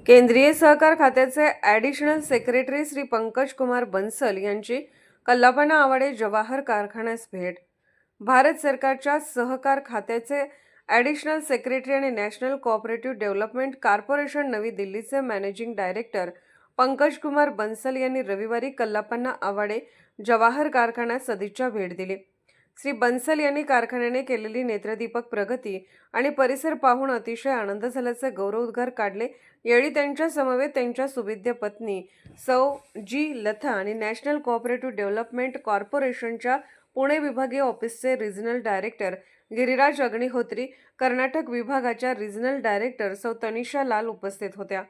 केंद्रीय सहकार खात्याचे ॲडिशनल सेक्रेटरी श्री पंकज कुमार बन्सल यांची कल्लापना आवाडे जवाहर कारखान्यास भेट. भारत सरकारच्या सहकार खात्याचे ॲडिशनल सेक्रेटरी आणि नॅशनल कोऑपरेटिव्ह डेव्हलपमेंट कॉर्पोरेशन नवी दिल्लीचे मॅनेजिंग डायरेक्टर पंकज कुमार बन्सल यांनी रविवारी कल्लापना आवाडे जवाहर कारखान्यास सदिच्छा भेट दिली. श्री बन्सल यांनी कारखान्याने केलेली नेत्रदीपक प्रगती आणि परिसर पाहून अतिशय आनंद झाल्याचे गौरवोद्गार काढले. यावेळी त्यांच्या समवेत त्यांच्या सुविद्य पत्नी सौ जी लथा आणि नॅशनल कोऑपरेटिव्ह डेव्हलपमेंट कॉर्पोरेशनच्या पुणे विभागीय ऑफिसचे रिजनल डायरेक्टर गिरिराज अग्निहोत्री, कर्नाटक विभागाच्या रिजनल डायरेक्टर सौ तनिषा लाल उपस्थित होत्या.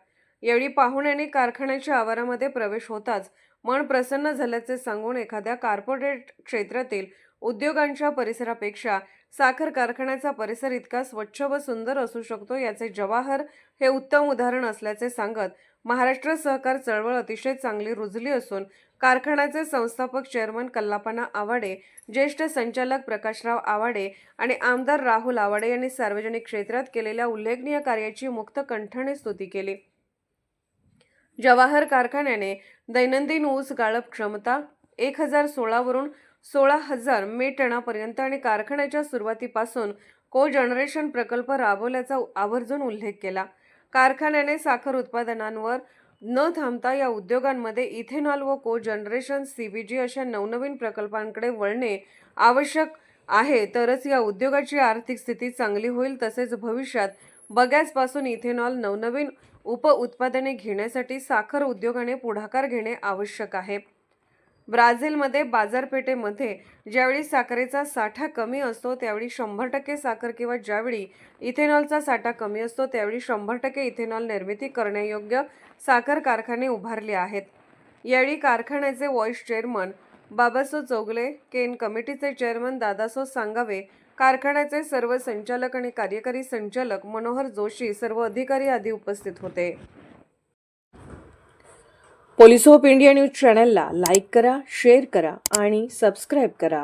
यावेळी पाहुण्यांनी कारखान्याच्या आवारामध्ये प्रवेश होताच मन प्रसन्न झाल्याचे सांगून एखाद्या कॉर्पोरेट क्षेत्रातील उद्योगांच्या परिसरापेक्षा साखर कारखान्याचा परिसर इतका स्वच्छ व सुंदर असू शकतो याचे जवाहर हे उत्तम उदाहरण असल्याचे सांगत, महाराष्ट्र सहकार चळवळ अतिशय चांगली रुजली असून कारखान्याचे संस्थापक चेअरमन कल्लापना आवाडे, ज्येष्ठ संचालक प्रकाशराव आवाडे आणि आमदार राहुल आवाडे यांनी सार्वजनिक क्षेत्रात केलेल्या उल्लेखनीय कार्याची मुक्त कंठाने स्तुती केली. जवाहर कारखान्याने दैनंदिन ऊस गाळप क्षमता 1016 वरून 16,000 टनापर्यंत आणि कारखान्याच्या सुरुवातीपासून को-जनरेशन प्रकल्प राबवल्याचा आवर्जून उल्लेख केला. कारखान्याने साखर उत्पादनांवर न थांबता या उद्योगांमध्ये इथेनॉल व को-जनरेशन CBG अशा नवनवीन प्रकल्पांकडे वळणे आवश्यक आहे, तरच या उद्योगाची आर्थिक स्थिती चांगली होईल. तसेच भविष्यात बगॅसपासून इथेनॉल नवनवीन उपउत्पादने घेण्यासाठी साखर उद्योगाने पुढाकार घेणे आवश्यक आहे. ब्राझीलमध्ये बाजारपेठेमध्ये ज्यावेळी साखरेचा साठा कमी असतो त्यावेळी 100% साखर किंवा ज्यावेळी इथेनॉलचा साठा कमी असतो त्यावेळी 100% इथेनॉल निर्मिती करण्यायोग्य साखर कारखाने उभारले आहेत. यावेळी कारखान्याचे व्हाईस चेअरमन बाबासो चौगले, केन कमिटीचे चेअरमन दादासो सांगावे, कारखान्याचे सर्व संचालक आणि कार्यकारी संचालक मनोहर जोशी, सर्व अधिकारी आदी उपस्थित होते. पोलीस ऑफ इंडिया न्यूज चॅनलला लाईक करा, शेअर करा आणि सबस्क्राईब करा.